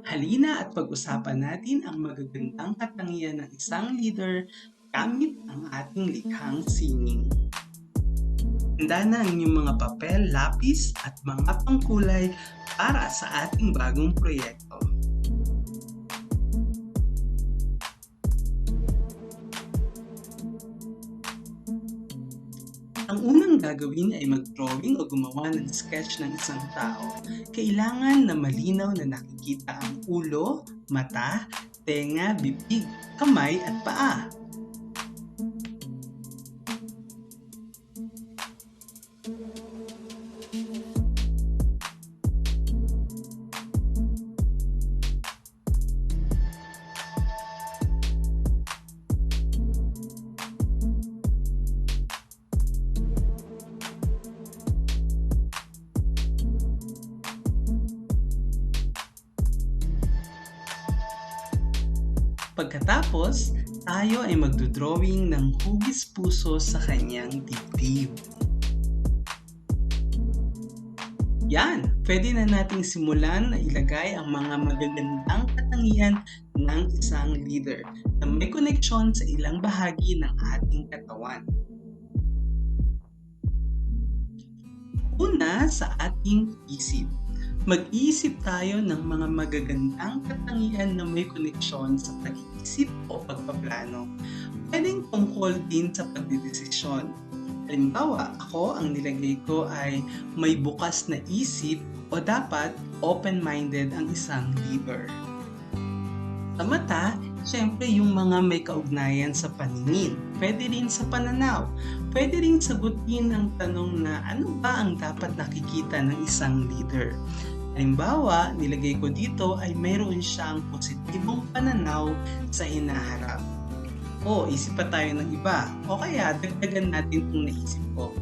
Halina at pag-usapan natin ang magagandang katangian ng isang leader gamit ang ating likhang sining. Handa na ang inyong mga papel, lapis at mga pangkulay para sa ating bagong proyekto. Ang unang gagawin ay mag-drawing o gumawa ng sketch ng isang tao. Kailangan na malinaw na nakikita ang ulo, mata, tenga, bibig, kamay at paa. Pagkatapos, tayo ay magdodrawing ng hugis puso sa kanyang dibdib. Yan! Pwede na nating simulan na ilagay ang mga magagandang katangian ng isang leader na may koneksyon sa ilang bahagi ng ating katawan. Una, sa ating isip. Mag-iisip tayo ng mga magagandang katangian na may koneksyon sa pag-iisip o pagpaplano. Pwedeng tungkol din sa pagdedesisyon. Halimbawa, ako ang nilagay ko ay may bukas na isip o dapat open-minded ang isang leader. Sa mata, syempre yung mga may kaugnayan sa paningin. Pwede rin sa pananaw. Pwede rin sagutin ang tanong na ano ba ang dapat nakikita ng isang leader. Halimbawa, nilagay ko dito ay mayroon siyang positibong pananaw sa hinaharap. O, isip pa tayo ng iba. O kaya, dagdagan natin kung naisip ko.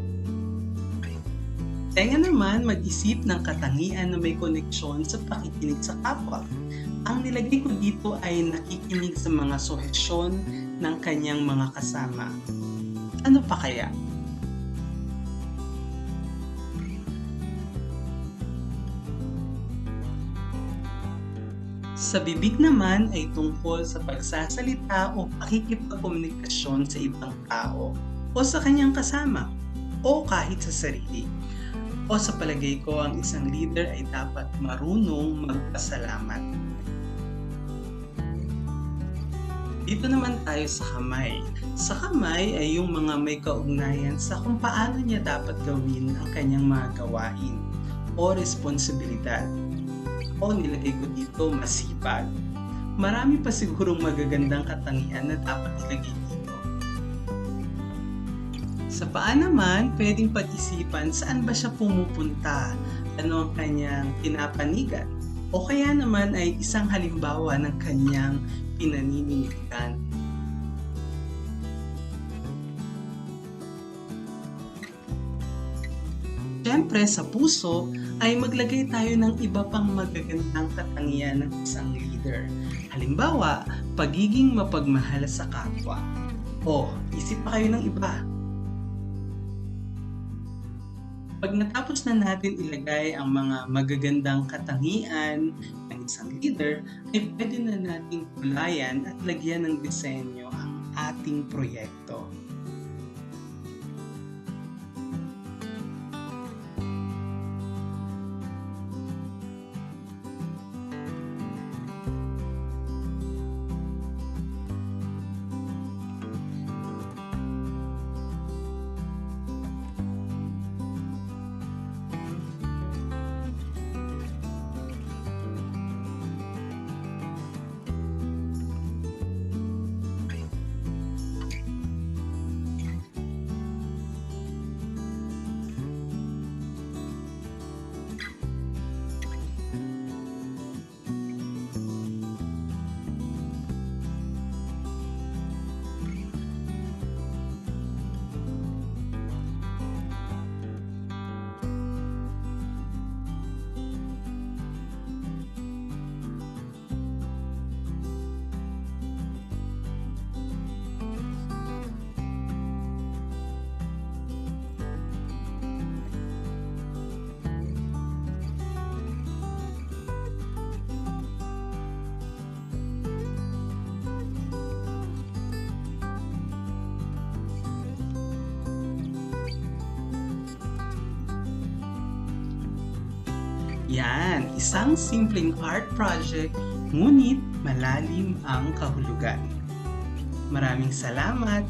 Tenga naman mag-isip ng katangian na may koneksyon sa pakikinig sa kapwa. Ang nilagay ko dito ay nakikinig sa mga suhestyon ng kanyang mga kasama. Ano pa kaya? Sa bibig naman ay tungkol sa pagsasalita o pakikipagkomunikasyon sa ibang tao o sa kanyang kasama o kahit sa sarili. O sa palagay ko, ang isang leader ay dapat marunong magpasalamat. Dito naman tayo sa kamay. Sa kamay ay yung mga may kaugnayan sa kung paano niya dapat gawin ang kanyang mga gawain o responsibilidad. O nilagay ko dito masipag. Marami pa sigurong magagandang katangian na dapat ilagay dito. Sa paa naman, pwedeng pag-isipan saan ba siya pumupunta, ano ang kanyang pinapanigan, o kaya naman ay isang halimbawa ng kanyang pinaninindigan. Siyempre, sa puso ay maglagay tayo ng iba pang magagandang katangian ng isang leader. Halimbawa, pagiging mapagmahal sa kapwa. O, isip pa kayo ng iba. Pag natapos na natin ilagay ang mga magagandang katangian ng isang leader, ay pwede na nating kulayan at lagyan ng disenyo ang ating proyekto. Yan, isang simpleng art project, ngunit malalim ang kahulugan. Maraming salamat!